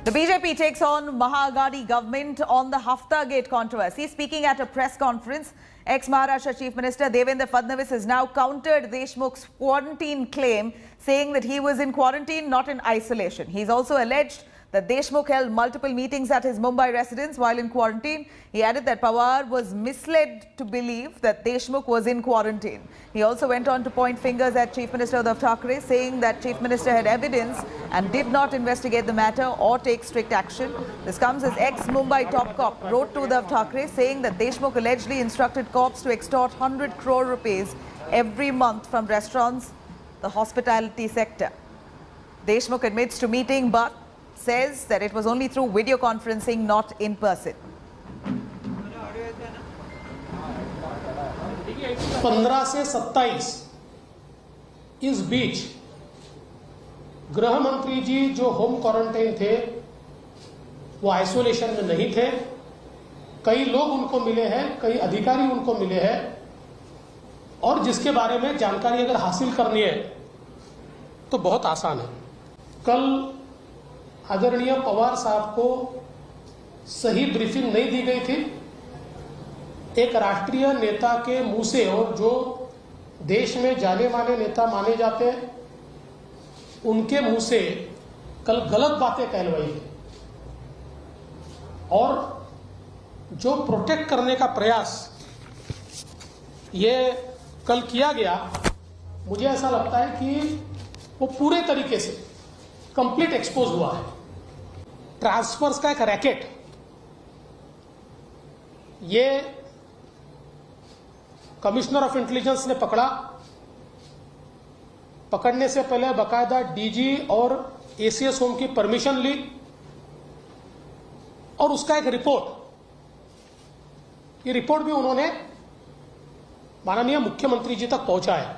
The BJP takes on Mahaagadi government on the Haftagate controversy. Speaking at a press conference, ex-Maharashtra Chief Minister Devendra Fadnavis has now countered Deshmukh's quarantine claim, saying that he was in quarantine, not in isolation. He's also alleged that Deshmukh held multiple meetings at his Mumbai residence while in quarantine. He added that Pawar was misled to believe that Deshmukh was in quarantine. He also went on to point fingers at Chief Minister Uddhav Thackeray, saying that Chief Minister had evidence and did not investigate the matter or take strict action. This comes as ex-Mumbai top cop wrote to Uddhav Thackeray, saying that Deshmukh allegedly instructed cops to extort 100 crore rupees every month from restaurants, the hospitality sector. Deshmukh admits to meeting but says that it was only through video conferencing, not in person. 15 से 27 इस बीच गृह मंत्री जी जो home quarantine थे वो isolation में नहीं थे। कई लोग उनको मिले हैं, कई अधिकारी उनको मिले हैं और जिसके बारे में जानकारी अगर हासिल करनी है तो बहुत आसान है। कल आदरणीय पवार साहब को सही ब्रीफिंग नहीं दी गई थी। एक राष्ट्रीय नेता के मुंह से और जो देश में जाने माने नेता माने जाते हैं उनके मुंह से कल गलत बातें कहलवाई गई और जो प्रोटेक्ट करने का प्रयास ये कल किया गया, मुझे ऐसा लगता है कि वो पूरे तरीके से कंप्लीट एक्सपोज हुआ है। ट्रांसफर्स का एक रैकेट ये कमिश्नर ऑफ इंटेलिजेंस ने पकड़ा। पकड़ने से पहले बकायदा डीजी और एसीएस होम की परमिशन ली और उसका एक रिपोर्ट, ये रिपोर्ट भी उन्होंने माननीय मुख्यमंत्री जी तक पहुंचाया।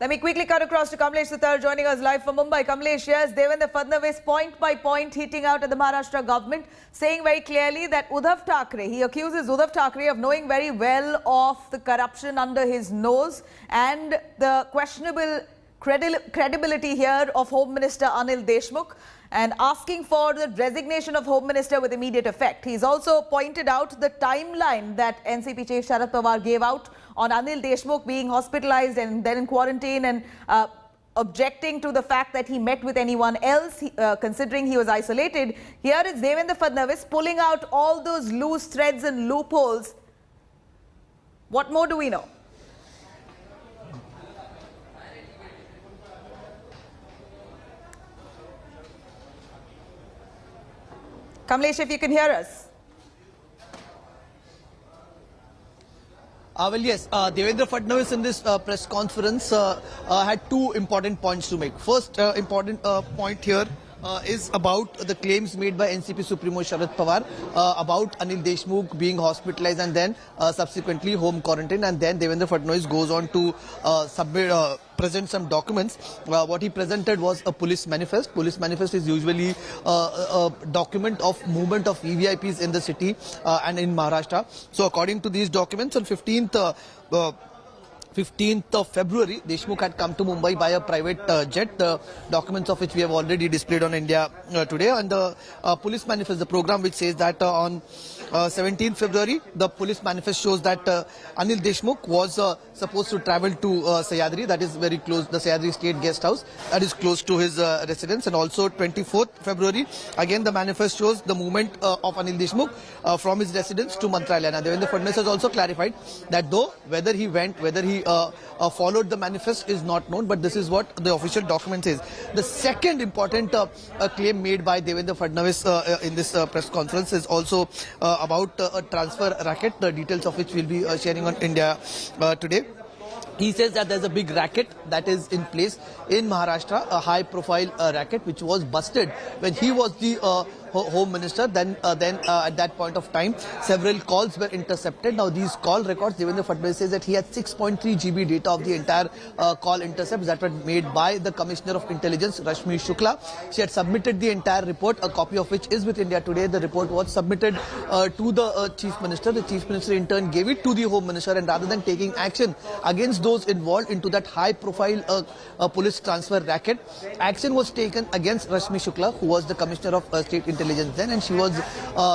Let me quickly cut across to Kamlesh Sutar joining us live from Mumbai. Kamlesh, yes, Devendra Fadnavis point by point hitting out at the Maharashtra government, saying very clearly that Uddhav Thackeray, he accuses Uddhav Thackeray of knowing very well of the corruption under his nose and the questionable credibility here of Home Minister Anil Deshmukh, and asking for the resignation of Home Minister with immediate effect. He's also pointed out the timeline that NCP Chief Sharad Pawar gave out on Anil Deshmukh being hospitalized and then in quarantine, and objecting to the fact that he met with anyone else, considering he was isolated. Here is Devendra Fadnavis pulling out all those loose threads and loopholes. What more do we know? Kamlesh, if you can hear us. Well, yes, Devendra Fadnavis in this press conference had two important points to make. First important point here is about the claims made by NCP Supremo Sharad Pawar about Anil Deshmukh being hospitalized and then subsequently home quarantine, and then Devendra Fadnavis goes on to present some documents. What he presented was a police manifest. Police manifest is usually a document of movement of VVIPs in the city and in Maharashtra. So according to these documents, on 15th of February, Deshmukh had come to Mumbai by a private jet, the documents of which we have already displayed on India Today. And the police manifest, the program which says that on 17th February, the police manifest shows that Anil Deshmukh was supposed to travel to Sahyadri, that is very close, the Sahyadri State Guest House, that is close to his residence. And also 24th February, again the manifest shows the movement of Anil Deshmukh from his residence to Mantralaya. And Devendra Fadnavis has also clarified that though whether he went, whether he followed the manifest is not known, but this is what the official document says. The second important claim made by Devendra Fadnavis in this press conference is also about a transfer racket, the details of which we'll be sharing on India Today. He says that there's a big racket that is in place in Maharashtra, a high-profile racket which was busted when he was the Home Minister. Then at that point of time, several calls were intercepted. Now these call records, Devendra Fadnavis says that he had 6.3 GB data of the entire call intercepts that were made by the Commissioner of Intelligence, Rashmi Shukla. She had submitted the entire report, a copy of which is with India Today. The report was submitted to the Chief Minister. The Chief Minister in turn gave it to the Home Minister, and rather than taking action against those involved into that high-profile police transfer racket, action was taken against Rashmi Shukla, who was the Commissioner of State Intelligence then, and she was,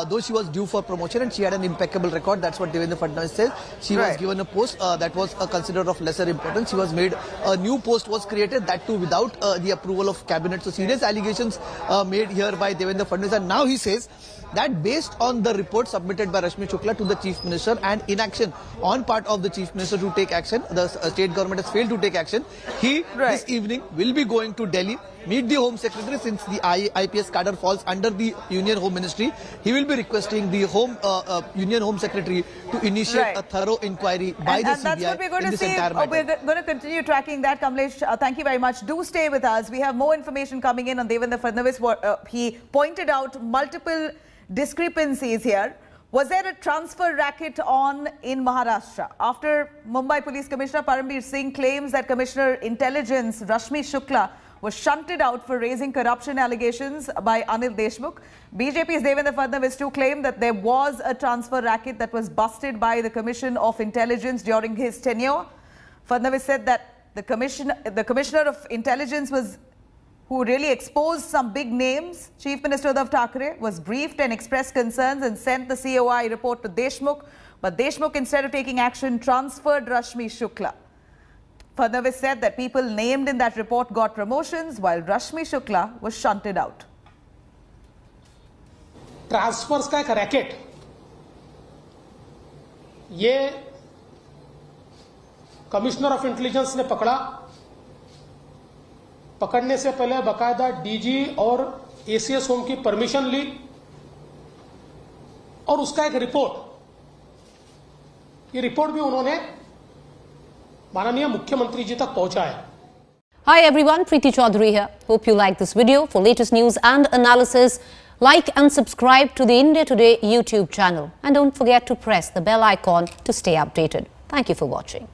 though she was due for promotion and she had an impeccable record, that's what Devendra Fadnavis says. She was given a post that was considered of lesser importance. She was made, a new post was created, that too without the approval of cabinet. So serious allegations made here by Devendra Fadnavis, and now he says that based on the report submitted by Rashmi Shukla to the Chief Minister and inaction on part of the Chief Minister to take action, the state government has failed to take action. He this evening will be going to Delhi, meet the Home Secretary, since the IPS cadre falls under the Union Home Ministry. He will be requesting the Union Home Secretary to initiate a thorough inquiry by the CBI that's what we're going in to this see. entire matter. We're going to continue tracking that, Kamlesh. Thank you very much. Do stay with us. We have more information coming in on Devendra Fadnavis. He pointed out multiple discrepancies here. Was there a transfer racket on in Maharashtra? After Mumbai Police Commissioner Parambir Singh claims that Commissioner Intelligence Rashmi Shukla was shunted out for raising corruption allegations by Anil Deshmukh, BJP's Devendra Fadnavis too claimed that there was a transfer racket that was busted by the Commission of Intelligence during his tenure. Fadnavis said that the Commissioner of Intelligence who really exposed some big names. Chief Minister Uddhav Thackeray was briefed and expressed concerns and sent the COI report to Deshmukh. But Deshmukh, instead of taking action, transferred Rashmi Shukla. Fadnavis said that people named in that report got promotions while Rashmi Shukla was shunted out. Transfers का एक racket, ये commissioner of intelligence ने पकड़ा। पकड़ने से पहले बकायदा DG और एसीएस होम की परमिशन ली और उसका एक रिपोर्ट, ये रिपोर्ट भी उन्होंने माननीय मुख्यमंत्री जी तक पहुंचाया। Hi everyone, Preeti Chaudhary here. Hope you like this video. For latest news and analysis, like and subscribe to the India Today YouTube channel. And don't forget to press the bell icon to stay updated. Thank you for watching.